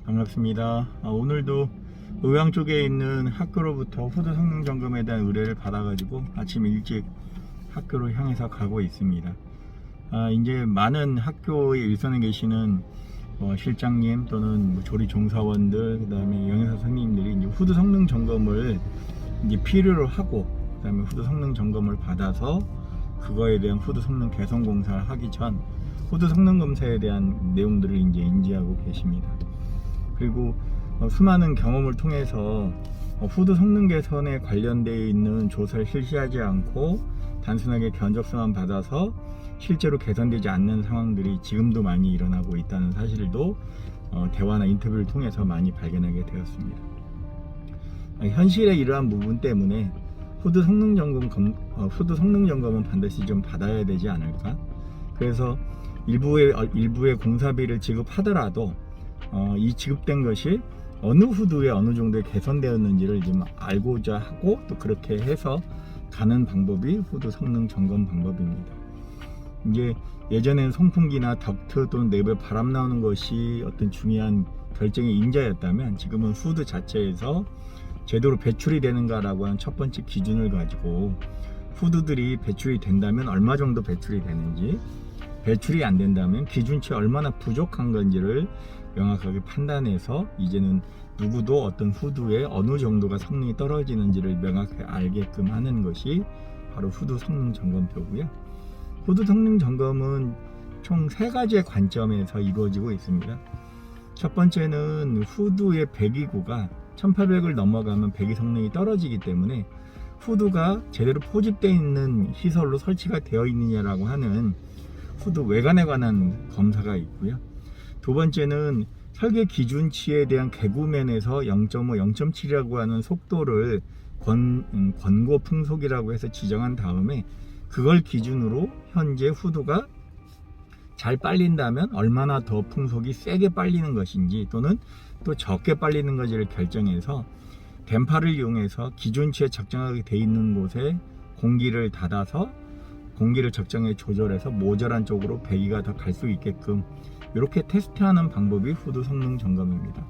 반갑습니다. 오늘도 의왕 쪽에 있는 학교로부터 후드 성능 점검에 대한 의뢰를 받아가지고 아침 일찍 학교로 향해서 가고 있습니다. 이제 많은 학교에 일선에 계시는 실장님 또는 조리 종사원들, 그 다음에 영양사 선생님들이 이제 후드 성능 점검을 이제 필요로 하고, 그 다음에 후드 성능 점검을 받아서 그거에 대한 후드 성능 개선 공사를 하기 전 후드 성능 검사에 대한 내용들을 이제 인지하고 계십니다. 그리고 수많은 경험을 통해서 후드 성능 개선에 관련되어 있는 조사를 실시하지 않고 단순하게 견적서만 받아서 실제로 개선되지 않는 상황들이 지금도 많이 일어나고 있다는 사실도 대화나 인터뷰를 통해서 많이 발견하게 되었습니다. 현실의 이러한 부분 때문에 후드 성능 점검은 반드시 좀 받아야 되지 않을까? 그래서 일부의 공사비를 지급하더라도 이 지급된 것이 어느 후드에 어느 정도 개선되었는지를 좀 알고자 하고, 또 그렇게 해서 가는 방법이 후드 성능 점검 방법입니다. 이제 예전에는 송풍기나 덕트 또는 내부에 바람 나오는 것이 어떤 중요한 결정의 인자였다면, 지금은 후드 자체에서 제대로 배출이 되는가라고 하는 첫 번째 기준을 가지고 후드들이 배출이 된다면 얼마 정도 배출이 되는지, 배출이 안 된다면 기준치 얼마나 부족한 건지를 명확하게 판단해서 이제는 누구도 어떤 후드에 어느 정도가 성능이 떨어지는지를 명확하게 알게끔 하는 것이 바로 후드 성능 점검표고요. 후드 성능 점검은 총 3가지의 관점에서 이루어지고 있습니다. 첫 번째는 후드의 배기구가 1800을 넘어가면 배기 성능이 떨어지기 때문에 후드가 제대로 포집되어 있는 시설로 설치가 되어 있느냐라고 하는 후드 외관에 관한 검사가 있고요. 두 번째는 설계 기준치에 대한 개구면에서 0.5, 0.7이라고 하는 속도를 권고 풍속이라고 해서 지정한 다음에 그걸 기준으로 현재 후드가 잘 빨린다면 얼마나 더 풍속이 세게 빨리는 것인지 또는 또 적게 빨리는 것인지를 결정해서 댐퍼를 이용해서 기준치에 적정하게 되어 있는 곳에 공기를 닫아서 공기를 적정하게 조절해서 모자란 쪽으로 배기가 더 갈 수 있게끔 이렇게 테스트하는 방법이 후드 성능 점검입니다.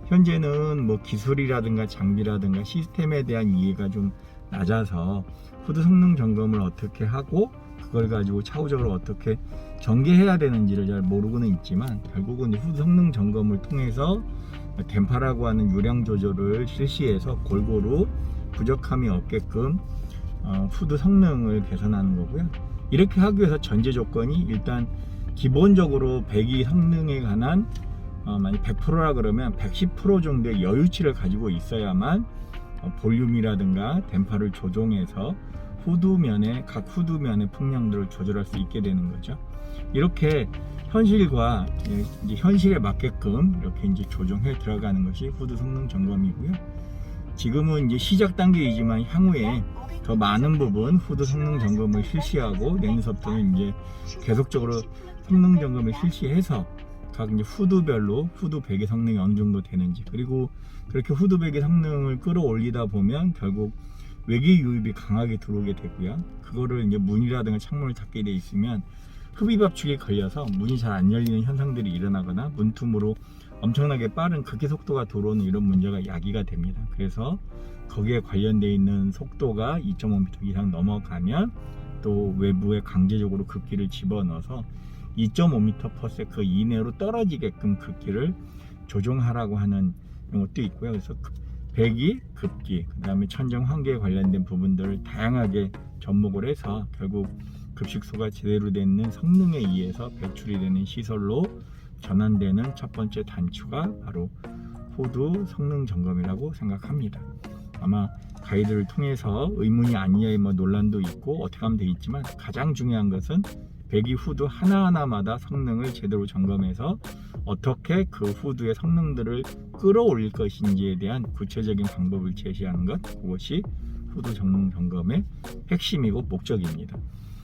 현재는 기술이라든가 장비라든가 시스템에 대한 이해가 좀 낮아서 후드 성능 점검을 어떻게 하고 그걸 가지고 차후적으로 어떻게 전개해야 되는지를 잘 모르고는 있지만, 결국은 후드 성능 점검을 통해서 댐퍼라고 하는 유량 조절을 실시해서 골고루 부족함이 없게끔 후드 성능을 개선하는 거고요. 이렇게 하기 위해서 전제 조건이 일단 기본적으로 배기 성능에 관한 만약 100%라 그러면 110% 정도의 여유치를 가지고 있어야만 볼륨이라든가 댐퍼를 조정해서 각 후드면의 풍량들을 조절할 수 있게 되는 거죠. 이렇게 현실과 이제 현실에 맞게끔 이렇게 이제 조정해 들어가는 것이 후드 성능 점검이고요. 지금은 이제 시작 단계이지만 향후에 더 많은 부분 후드 성능 점검을 실시하고 내년서부터는 이제 계속적으로 성능 점검을 실시해서 각 이제 후드별로 후드 배기 성능이 어느 정도 되는지, 그리고 그렇게 후드 배기 성능을 끌어올리다 보면 결국 외기 유입이 강하게 들어오게 되고요. 그거를 이제 문이라든가 창문을 닫게 돼 있으면 흡입 압축에 걸려서 문이 잘 안 열리는 현상들이 일어나거나 문틈으로 엄청나게 빠른 극기 속도가 들어오는 이런 문제가 야기가 됩니다. 그래서 거기에 관련되어 있는 속도가 2.5m 이상 넘어가면 또 외부에 강제적으로 급기를 집어넣어서 2.5m/s 이내로 떨어지게끔 급기를 조정하라고 하는 것도 있고요. 그래서 배기, 급기, 그 다음에 천정 환기에 관련된 부분들을 다양하게 접목을 해서 결국 급식소가 제대로 되는 성능에 의해서 배출이 되는 시설로 전환되는 첫 번째 단추가 바로 후드 성능 점검이라고 생각합니다. 아마 가이드를 통해서 의문이 아니냐 논란도 있고 어떻게 하면 되겠지만, 가장 중요한 것은 배기 후드 하나하나마다 성능을 제대로 점검해서 어떻게 그 후드의 성능들을 끌어올릴 것인지에 대한 구체적인 방법을 제시하는 것, 그것이 후드 성능 점검의 핵심이고 목적입니다.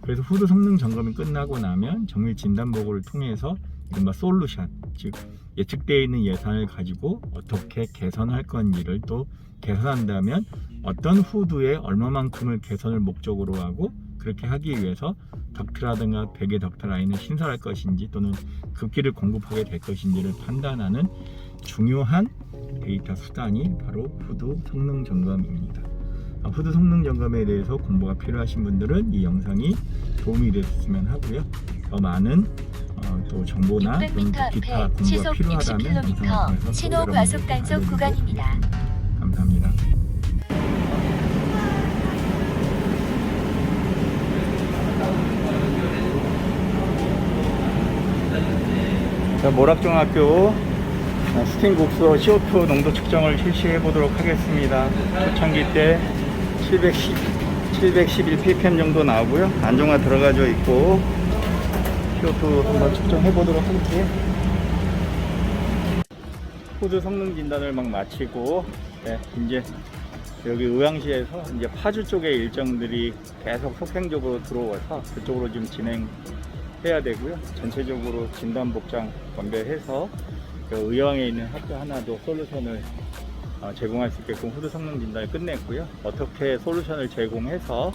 그래서 후드 성능 점검이 끝나고 나면 정밀 진단 보고를 통해서 이른바 솔루션, 즉 예측되어 있는 예산을 가지고 어떻게 개선할 건지를, 또 개선한다면 어떤 후드에 얼마만큼을 개선을 목적으로 하고 그렇게 하기 위해서 덕트라든가 베개 덕트 라인을 신설할 것인지 또는 급기를 공급하게 될 것인지를 판단하는 중요한 데이터 수단이 바로 후드 성능 점검입니다. 후드 성능 점검에 대해서 공부가 필요하신 분들은 이 영상이 도움이 됐으면 하고요. 더 많은 또 정보나 600m 기타 앞에 공부가 시속 필요하다면 영상을 60km 통해서 신호 과속 단속 알려드리도록 구간입니다. 하겠습니다. 감사합니다. 자, 모락중학교 스팀 국수 CO2 농도 측정을 실시해 보도록 하겠습니다. 초창기 때 711 ppm 정도 나오고요. 안정화 들어가져 있고 CO2 한번 측정해 보도록 할게요. 후드 성능 진단을 막 마치고 이제 여기 의왕시에서 이제 파주 쪽의 일정들이 계속 속행적으로 들어와서 그쪽으로 좀 진행해야 되고요. 전체적으로 진단 복장 건배해서 의왕에 있는 학교 하나도 솔루션을 제공할 수 있게끔 후드 성능 진단을 끝냈고요. 어떻게 솔루션을 제공해서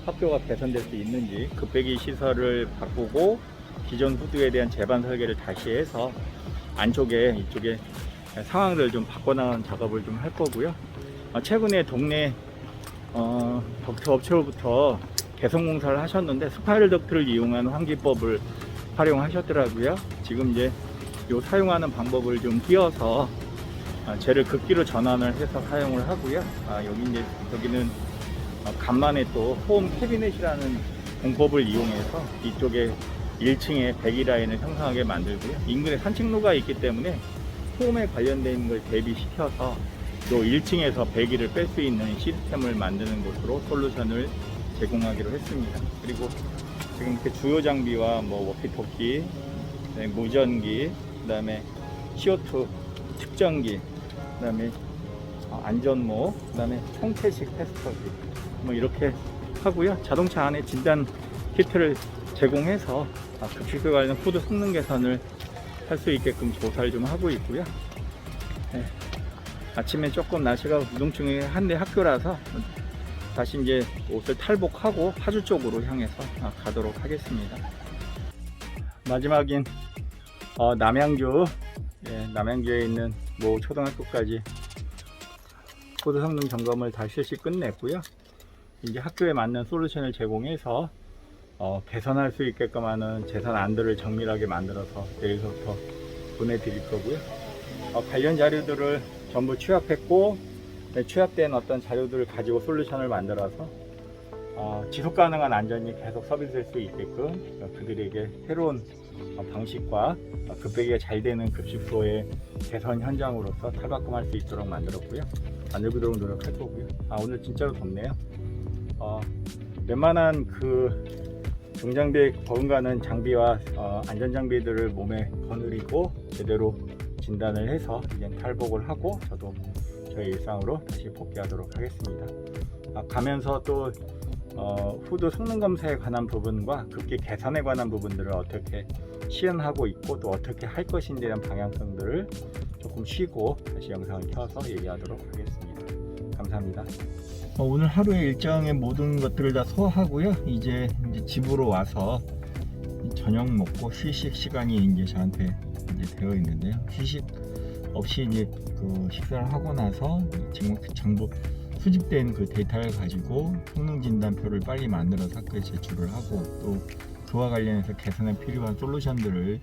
학교가 개선될 수 있는지 급배기 시설을 바꾸고 기존 후드에 대한 제반 설계를 다시 해서 안쪽에 이쪽에 상황들을 좀 바꿔나가는 작업을 좀 할 거고요. 최근에 동네 덕트 업체로부터 개선 공사를 하셨는데 스파이럴 덕트를 이용한 환기법을 활용하셨더라고요. 지금 이제 요 사용하는 방법을 좀 띄어서 젤을 극기로 전환을 해서 사용을 하고요. 여기는 간만에 또 홈 캐비넷이라는 공법을 이용해서 이쪽에 1층에 배기 라인을 형성하게 만들고요. 인근에 산책로가 있기 때문에 홈에 관련된 걸 대비시켜서 또 1층에서 배기를 뺄 수 있는 시스템을 만드는 곳으로 솔루션을 제공하기로 했습니다. 그리고 지금 이렇게 주요 장비와 워키토키, 무전기, 그 다음에 CO2 측정기, 그 다음에 안전모, 그 다음에 통태식 테스터기 이렇게 하고요. 자동차 안에 진단 키트를 제공해서 급식에 관련 후드 성능 개선을 할 수 있게끔 조사를 좀 하고 있고요. 아침에 조금 날씨가 우중충한데 학교라서 다시 이제 옷을 탈복하고 파주 쪽으로 향해서 가도록 하겠습니다. 마지막인 남양주에 있는 모 초등학교까지 후드 성능 점검을 다 실시 끝냈고요. 이제 학교에 맞는 솔루션을 제공해서 개선할 수 있게끔 하는 제선 안들을 정밀하게 만들어서 내일부터 보내드릴 거고요. 관련 자료들을 전부 취합했고, 취합된 어떤 자료들을 가지고 솔루션을 만들어서 지속 가능한 안전이 계속 서비스될 수 있게끔 그들에게 새로운 방식과 급배기가 잘 되는 급식소의 개선 현장으로서 탈바꿈할 수 있도록 만들었고요. 만들도록 노력할 거고요. 오늘 진짜로 덥네요. 웬만한 중장비에 버금가는 장비와 안전장비들을 몸에 거느리고 제대로 진단을 해서 이제 탈복을 하고 저도 저의 일상으로 다시 복귀하도록 하겠습니다. 가면서 또 후드 성능 검사에 관한 부분과 급기 개선에 관한 부분들을 어떻게 시연하고 있고 또 어떻게 할 것인지에 대한 방향성들을 조금 쉬고 다시 영상을 켜서 얘기하도록 하겠습니다. 감사합니다. 오늘 하루의 일정의 모든 것들을 다 소화하고요. 이제 집으로 와서 저녁 먹고 휴식 시간이 이제 저한테 이제 되어 있는데요. 휴식 없이 이제 식사를 하고 나서 지금 정보 수집된 데이터를 가지고 성능 진단표를 빨리 만들어서 학교에 제출을 하고 또 그와 관련해서 개선에 필요한 솔루션들을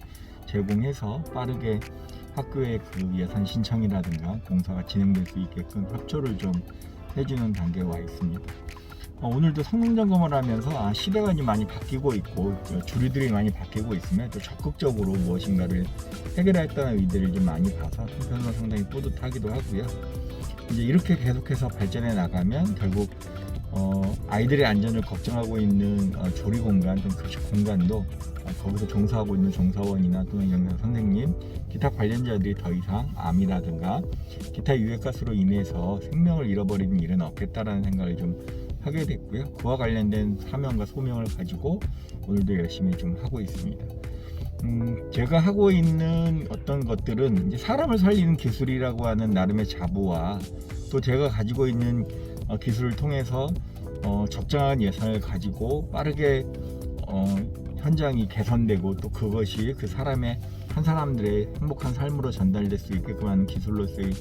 제공해서 빠르게 학교의 예산 신청이라든가 공사가 진행될 수 있게끔 협조를 좀 해주는 단계에 와 있습니다. 오늘도 성능 점검을 하면서 시대가 좀 많이 바뀌고 있고 주류들이 많이 바뀌고 있으면 또 적극적으로 무엇인가를 해결했다는 의지를 좀 많이 봐서 한편으로 상당히 뿌듯하기도 하고요. 이제 이렇게 계속해서 발전해 나가면 결국 아이들의 안전을 걱정하고 있는 조리 공간 또는 급식 공간도 거기서 종사하고 있는 종사원이나 또는 영양 선생님 기타 관련자들이 더 이상 암이라든가 기타 유해가스로 인해서 생명을 잃어버리는 일은 없겠다라는 생각을 좀 하게 됐고요. 그와 관련된 사명과 소명을 가지고 오늘도 열심히 좀 하고 있습니다. 제가 하고 있는 어떤 것들은 이제 사람을 살리는 기술이라고 하는 나름의 자부와 또 제가 가지고 있는 기술을 통해서 적정한 예산을 가지고 빠르게 현장이 개선되고 또 그것이 그 사람의 한 사람들의 행복한 삶으로 전달될 수 있게끔 하는 기술로서의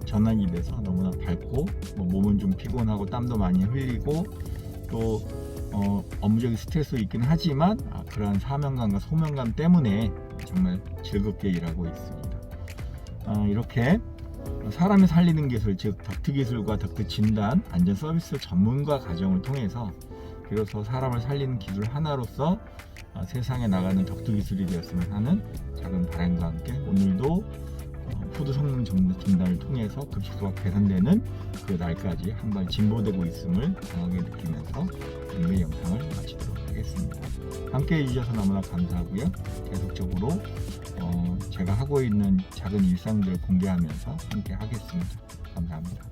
전환이 돼서 너무나 밝고, 몸은 좀 피곤하고 땀도 많이 흘리고 또 업무적인 스트레스도 있긴 하지만 그러한 사명감과 소명감 때문에 정말 즐겁게 일하고 있습니다. 이렇게 사람을 살리는 기술, 즉 덕트 기술과 덕트 진단, 안전 서비스 전문가 과정을 통해서 비로소 사람을 살리는 기술 하나로서 세상에 나가는 덕트 기술이 되었으면 하는 작은 바람과 함께 오늘도 푸드 성능 진단을 통해서 급식소가 개선되는 그 날까지 한 발 진보되고 있음을 강하게 느끼면서 오늘의 영상을 마치도록 하겠습니다. 함께 해주셔서 너무나 감사하고요. 계속적으로 제가 하고 있는 작은 일상들을 공개하면서 함께 하겠습니다. 감사합니다.